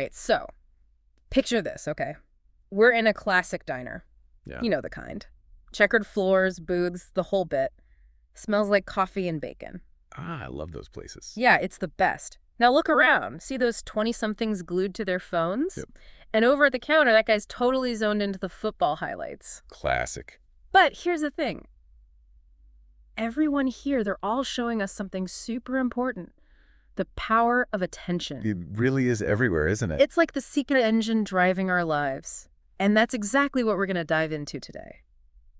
right, so picture this, okay? We're in a classic diner. Yeah. You know the kind. Checkered floors, booths, the whole bit. Smells like coffee and bacon. Ah, I love those places. Yeah, it's the best. Now look around. See those 20-somethings glued to their phones? Yep. And over at the counter, that guy's totally zoned into the football highlights. Classic. But here's the thing. Everyone here, they're all showing us something super important. The power of attention. It really is everywhere, isn't it? It's like the secret engine driving our lives. And that's exactly what we're going to dive into today.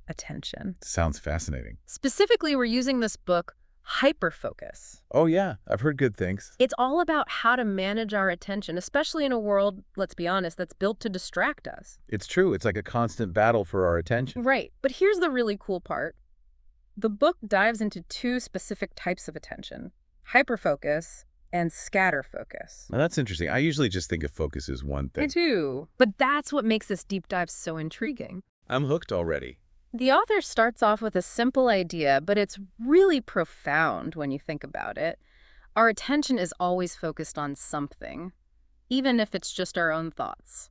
Attention. Sounds fascinating. Specifically, we're using this book, Hyperfocus. Oh, yeah. I've heard good things. It's all about how to manage our attention, especially in a world, let's be honest, that's built to distract us. It's true. It's like a constant battle for our attention. Right. But here's the really cool part. The book dives into two specific types of attention, hyperfocus and scatterfocus. Now, that's interesting. I usually just think of focus as one I thing. do. But that's what makes this deep dive so intriguing. I'm hooked already. The author starts off with a simple idea, but it's really profound when you think about it. Our attention is always focused on something, even if it's just our own thoughts.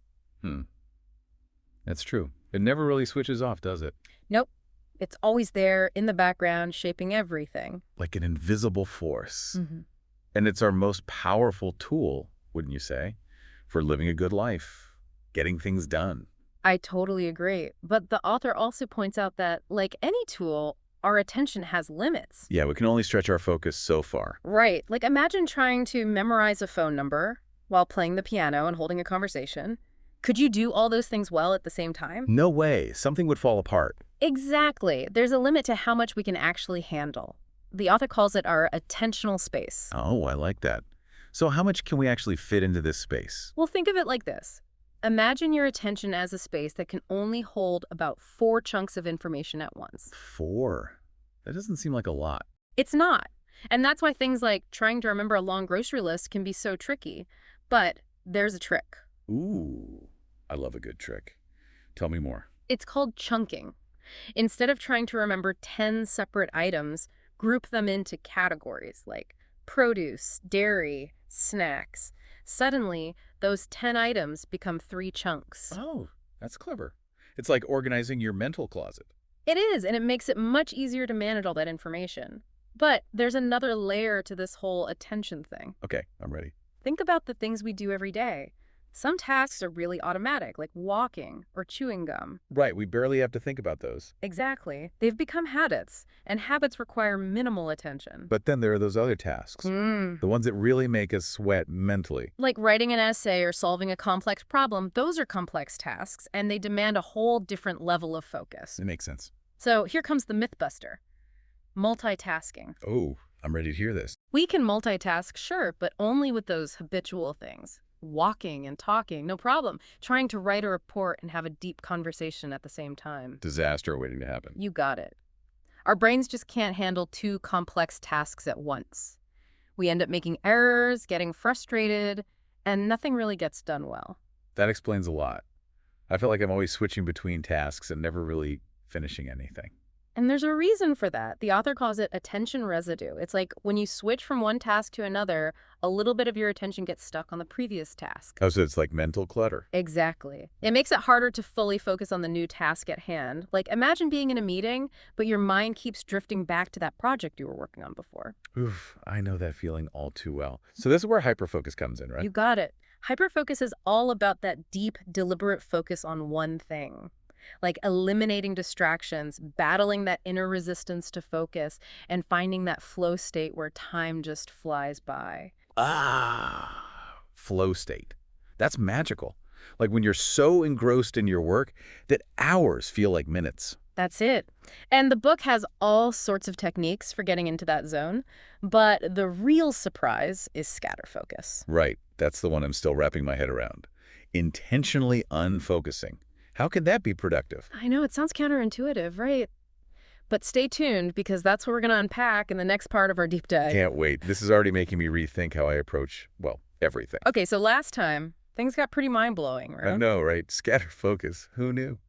That's true. It never really switches off, does it? Nope. It's always there in the background, shaping everything. Like an invisible force. Mm-hmm. And it's our most powerful tool, wouldn't you say, for living a good life, getting things done. I totally agree. But the author also points out that, like any tool, our attention has limits. Yeah, we can only stretch our focus so far. Right. Like imagine trying to memorize a phone number while playing the piano and holding a conversation. Could you do all those things well at the same time? No way. Something would fall apart. Exactly. There's a limit to how much we can actually handle. The author calls it our attentional space. Oh, I like that. So how much can we actually fit into this space? Well, think of it like this. Imagine your attention as a space that can only hold about 4 chunks of information at once. 4? That doesn't seem like a lot. It's not. And that's why things like trying to remember a long grocery list can be so tricky. But there's a trick. Ooh, I love a good trick. Tell me more. It's called chunking. Instead of trying to remember 10 separate items, group them into categories like produce, dairy, snacks. Suddenly, those 10 items become 3 chunks. Oh, that's clever. It's like organizing your mental closet. It is, and it makes it much easier to manage all that information. But there's another layer to this whole attention thing. Okay, I'm ready. Think about the things we do every day. Some tasks are really automatic, like walking or chewing gum. Right, we barely have to think about those. Exactly. They've become habits, and habits require minimal attention. But then there are those other tasks, the ones that really make us sweat mentally. Like writing an essay or solving a complex problem, those are complex tasks, and they demand a whole different level of focus. It makes sense. So here comes the mythbuster. Multitasking. Oh, I'm ready to hear this. We can multitask, sure, but only with those habitual things. Walking and talking, no problem. Trying to write a report and have a deep conversation at the same time. Disaster waiting to happen. You got it. Our brains just can't handle 2 complex tasks at once. We end up making errors, getting frustrated, and nothing really gets done well. That explains a lot. I feel like I'm always switching between tasks and never really finishing anything. And there's a reason for that. The author calls it attention residue. It's like when you switch from one task to another, a little bit of your attention gets stuck on the previous task. Oh, so it's like mental clutter. Exactly. It makes it harder to fully focus on the new task at hand. Like imagine being in a meeting, but your mind keeps drifting back to that project you were working on before. Oof, I know that feeling all too well. So this is where hyperfocus comes in, right? You got it. Hyperfocus is all about that deep, deliberate focus on one thing. Like eliminating distractions, battling that inner resistance to focus, and finding that flow state where time just flies by. Ah, flow state. That's magical. Like when you're so engrossed in your work that hours feel like minutes. That's it. And the book has all sorts of techniques for getting into that zone, but the real surprise is scatterfocus. Right, that's the one I'm still wrapping my head around. Intentionally unfocusing. How could that be productive? I know, it sounds counterintuitive, right? But stay tuned, because that's what we're going to unpack in the next part of our deep dive. Can't wait. This is already making me rethink how I approach, well, everything. Okay, so last time, things got pretty mind-blowing, right? I know, right? Scatter focus. Who knew?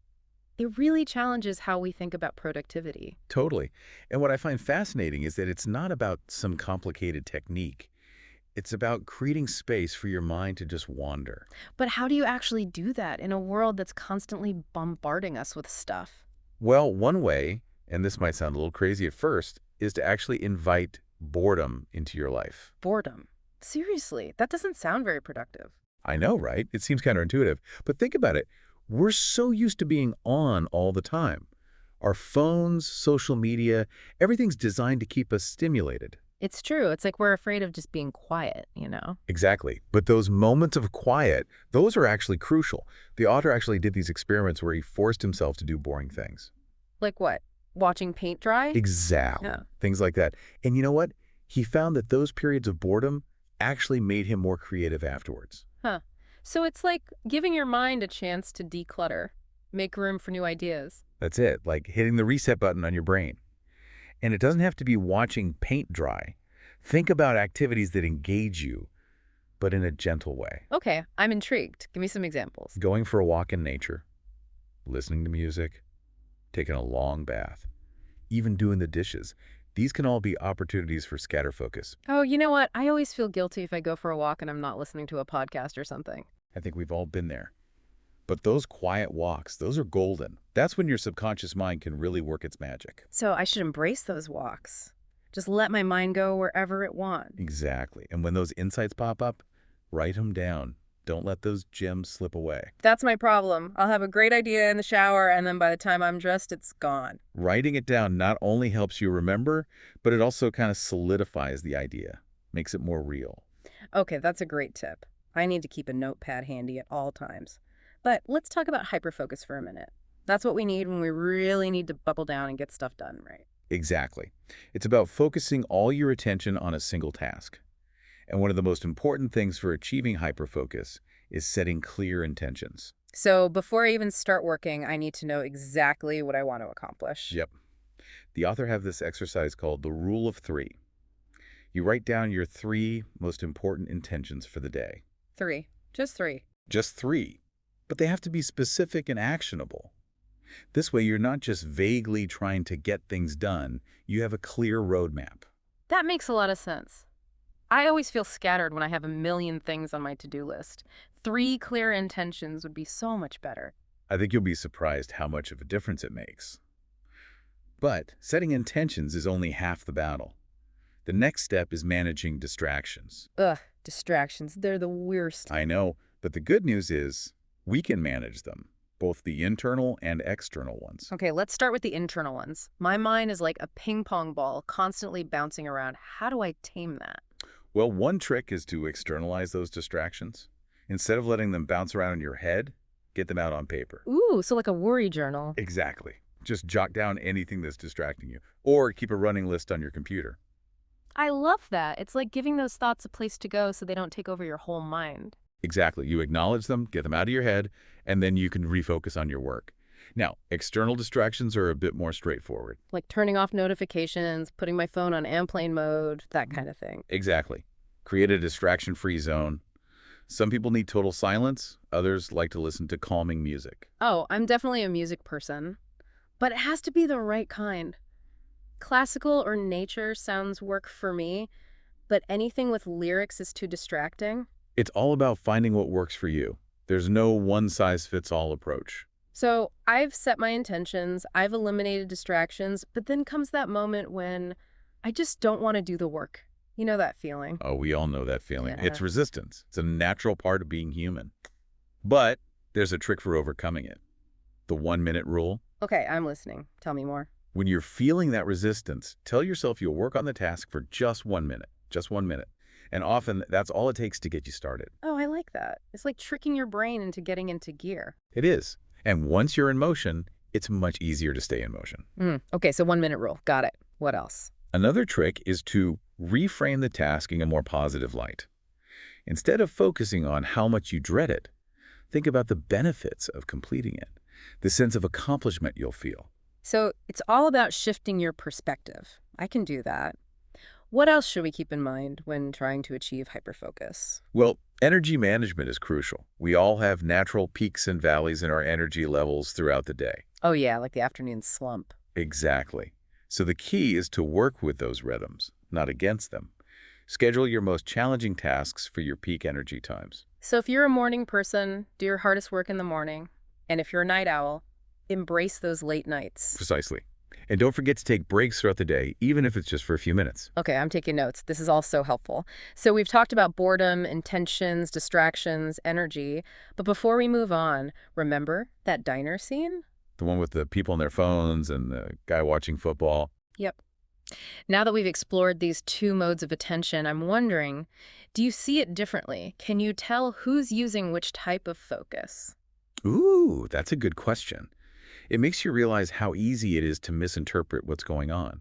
It really challenges how we think about productivity. Totally. And what I find fascinating is that it's not about some complicated technique. It's about creating space for your mind to just wander. But how do you actually do that in a world that's constantly bombarding us with stuff? Well, one way, and this might sound a little crazy at first, is to actually invite boredom into your life. Boredom. Seriously, that doesn't sound very productive. I know, right? It seems counterintuitive. But think about it. We're so used to being on all the time. Our phones, social media, everything's designed to keep us stimulated. It's true. It's like we're afraid of just being quiet. Exactly. But those moments of quiet, those are actually crucial. The author actually did these experiments where he forced himself to do boring things. Like what? Watching paint dry? Exactly. Yeah. Things like that. And you know what? He found that those periods of boredom actually made him more creative afterwards. Huh. So it's like giving your mind a chance to declutter, make room for new ideas. That's it, like hitting the reset button on your brain. And it doesn't have to be watching paint dry. Think about activities that engage you, but in a gentle way. Okay, I'm intrigued. Give me some examples. Going for a walk in nature, listening to music, taking a long bath, even doing the dishes. These can all be opportunities for scatter focus. Oh, you know what? I always feel guilty if I go for a walk and I'm not listening to a podcast or something. I think we've all been there. But those quiet walks, those are golden. That's when your subconscious mind can really work its magic. So I should embrace those walks. Just let my mind go wherever it wants. Exactly. And when those insights pop up, write them down. Don't let those gems slip away. That's my problem. I'll have a great idea in the shower, and then by the time I'm dressed, it's gone. Writing it down not only helps you remember, but it also kind of solidifies the idea, makes it more real. Okay, that's a great tip. I need to keep a notepad handy at all times. But let's talk about hyperfocus for a minute. That's what we need when we really need to buckle down and get stuff done, right? Exactly. It's about focusing all your attention on a single task. And one of the most important things for achieving hyperfocus is setting clear intentions. So before I even start working, I need to know exactly what I want to accomplish. Yep. The author have this exercise called the Rule of Three. You write down your three most important intentions for the day. 3. Just 3. Just three. But they have to be specific and actionable. This way, you're not just vaguely trying to get things done. You have a clear roadmap. That makes a lot of sense. I always feel scattered when I have a million things on my to-do list. 3 clear intentions would be so much better. I think you'll be surprised how much of a difference it makes. But setting intentions is only half the battle. The next step is managing distractions. Ugh, distractions. They're the worst. I know, but the good news is we can manage them, both the internal and external ones. Okay, let's start with the internal ones. My mind is like a ping pong ball constantly bouncing around. How do I tame that? Well, one trick is to externalize those distractions. Instead of letting them bounce around in your head, get them out on paper. Ooh, so like a worry journal. Exactly. Just jot down anything that's distracting you, or keep a running list on your computer. I love that. It's like giving those thoughts a place to go so they don't take over your whole mind. Exactly. You acknowledge them, get them out of your head, and then you can refocus on your work. Now, external distractions are a bit more straightforward. Like turning off notifications, putting my phone on airplane mode, that kind of thing. Exactly. Create a distraction-free zone. Some people need total silence. Others like to listen to calming music. Oh, I'm definitely a music person. But it has to be the right kind. Classical or nature sounds work for me, but anything with lyrics is too distracting. It's all about finding what works for you. There's no one-size-fits-all approach. So I've set my intentions, I've eliminated distractions, but then comes that moment when I just don't want to do the work. You know that feeling? Oh, we all know that feeling. Yeah. It's resistance. It's a natural part of being human. But there's a trick for overcoming it. The 1-minute rule. Okay, I'm listening. Tell me more. When you're feeling that resistance, tell yourself you'll work on the task for just 1 minute. Just 1 minute. And often, that's all it takes to get you started. Oh, I like that. It's like tricking your brain into getting into gear. It is. And once you're in motion, it's much easier to stay in motion. Okay, so 1-minute rule. Got it. What else? Another trick is to reframe the task in a more positive light. Instead of focusing on how much you dread it, think about the benefits of completing it, the sense of accomplishment you'll feel. So it's all about shifting your perspective. I can do that. What else should we keep in mind when trying to achieve hyperfocus? Well, energy management is crucial. We all have natural peaks and valleys in our energy levels throughout the day. Oh yeah, like the afternoon slump. Exactly. So the key is to work with those rhythms, not against them. Schedule your most challenging tasks for your peak energy times. So if you're a morning person, do your hardest work in the morning. And if you're a night owl, embrace those late nights. Precisely. And don't forget to take breaks throughout the day, even if it's just for a few minutes. Okay, I'm taking notes. This is all so helpful. So we've talked about boredom, intentions, distractions, energy. But before we move on, remember that diner scene? The one with the people on their phones and the guy watching football. Yep. Now that we've explored these two modes of attention, I'm wondering, do you see it differently? Can you tell who's using which type of focus? Ooh, that's a good question. It makes you realize how easy it is to misinterpret what's going on.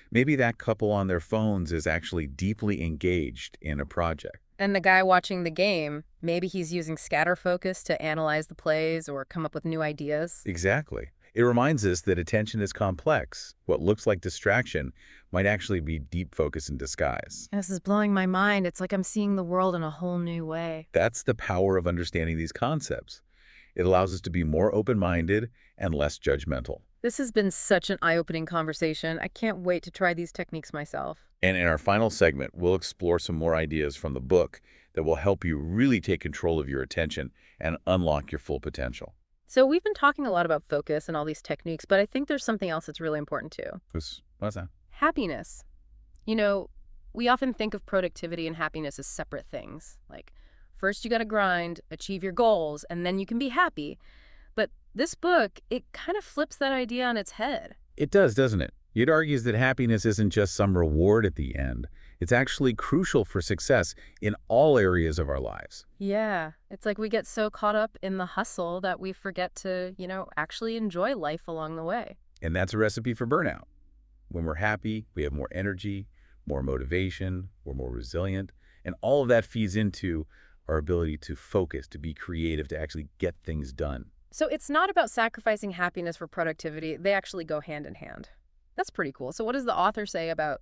Maybe that couple on their phones is actually deeply engaged in a project. And the guy watching the game, maybe he's using scatter focus to analyze the plays or come up with new ideas. Exactly. It reminds us that attention is complex. What looks like distraction might actually be deep focus in disguise. This is blowing my mind. It's like I'm seeing the world in a whole new way. That's the power of understanding these concepts. It allows us to be more open-minded and less judgmental. This has been such an eye-opening conversation. I can't wait to try these techniques myself. And in our final segment, we'll explore some more ideas from the book that will help you really take control of your attention and unlock your full potential. So we've been talking a lot about focus and all these techniques, but I think there's something else that's really important too. What's that? Happiness. You know, we often think of productivity and happiness as separate things. Like, first you got to grind, achieve your goals, and then you can be happy. But this book, it kind of flips that idea on its head. It does, doesn't it? It argues that happiness isn't just some reward at the end. It's actually crucial for success in all areas of our lives. Yeah, it's like we get so caught up in the hustle that we forget to, actually enjoy life along the way. And that's a recipe for burnout. When we're happy, we have more energy, more motivation, we're more resilient, and all of that feeds into our ability to focus, to be creative, to actually get things done. So it's not about sacrificing happiness for productivity. They actually go hand in hand. That's pretty cool. So what does the author say about,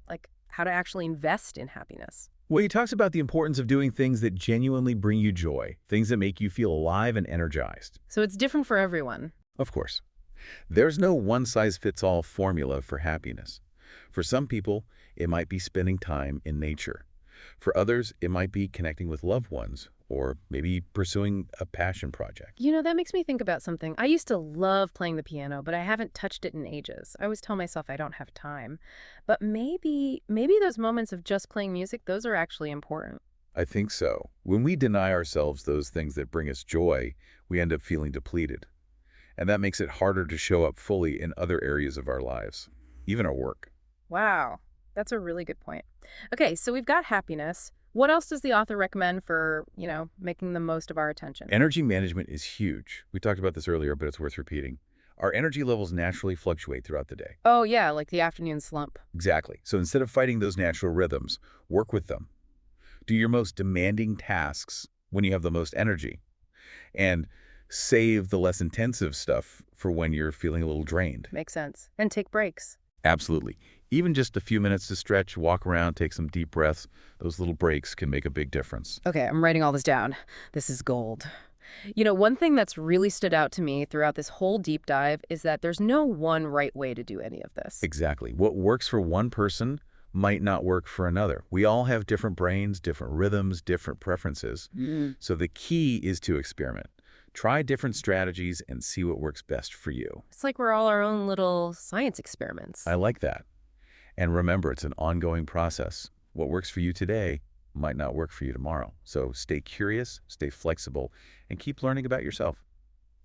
how to actually invest in happiness? Well, he talks about the importance of doing things that genuinely bring you joy, things that make you feel alive and energized. So it's different for everyone. Of course. There's no one-size-fits-all formula for happiness. For some people, it might be spending time in nature. For others, it might be connecting with loved ones, or maybe pursuing a passion project. That makes me think about something. I used to love playing the piano, but I haven't touched it in ages. I always tell myself I don't have time. But maybe those moments of just playing music, those are actually important. I think so. When we deny ourselves those things that bring us joy, we end up feeling depleted. And that makes it harder to show up fully in other areas of our lives, even our work. Wow, that's a really good point. Okay, so we've got happiness. What else does the author recommend for, making the most of our attention? Energy management is huge. We talked about this earlier, but it's worth repeating. Our energy levels naturally fluctuate throughout the day. Oh, yeah, like the afternoon slump. Exactly. So instead of fighting those natural rhythms, work with them. Do your most demanding tasks when you have the most energy. And save the less intensive stuff for when you're feeling a little drained. Makes sense. And take breaks. Absolutely. Even just a few minutes to stretch, walk around, take some deep breaths, those little breaks can make a big difference. Okay, I'm writing all this down. This is gold. One thing that's really stood out to me throughout this whole deep dive is that there's no one right way to do any of this. Exactly. What works for one person might not work for another. We all have different brains, different rhythms, different preferences. So the key is to experiment. Try different strategies and see what works best for you. It's like we're all our own little science experiments. I like that. And remember, it's an ongoing process. What works for you today might not work for you tomorrow. So stay curious, stay flexible, and keep learning about yourself.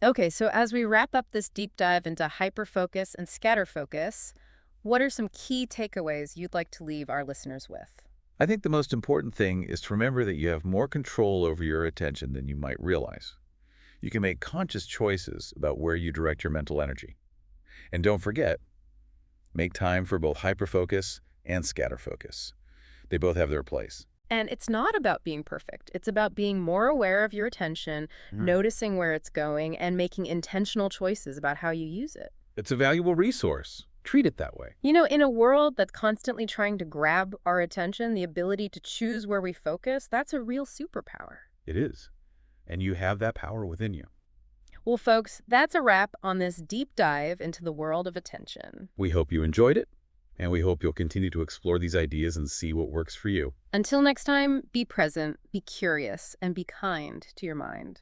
Okay, so as we wrap up this deep dive into hyperfocus and scatterfocus, what are some key takeaways you'd like to leave our listeners with? I think the most important thing is to remember that you have more control over your attention than you might realize. You can make conscious choices about where you direct your mental energy. And don't forget, make time for both hyperfocus and scatterfocus. They both have their place. And it's not about being perfect. It's about being more aware of your attention, noticing where it's going, and making intentional choices about how you use it. It's a valuable resource. Treat it that way. In a world that's constantly trying to grab our attention, the ability to choose where we focus, that's a real superpower. It is. And you have that power within you. Well, folks, that's a wrap on this deep dive into the world of attention. We hope you enjoyed it. And we hope you'll continue to explore these ideas and see what works for you. Until next time, be present, be curious, and be kind to your mind.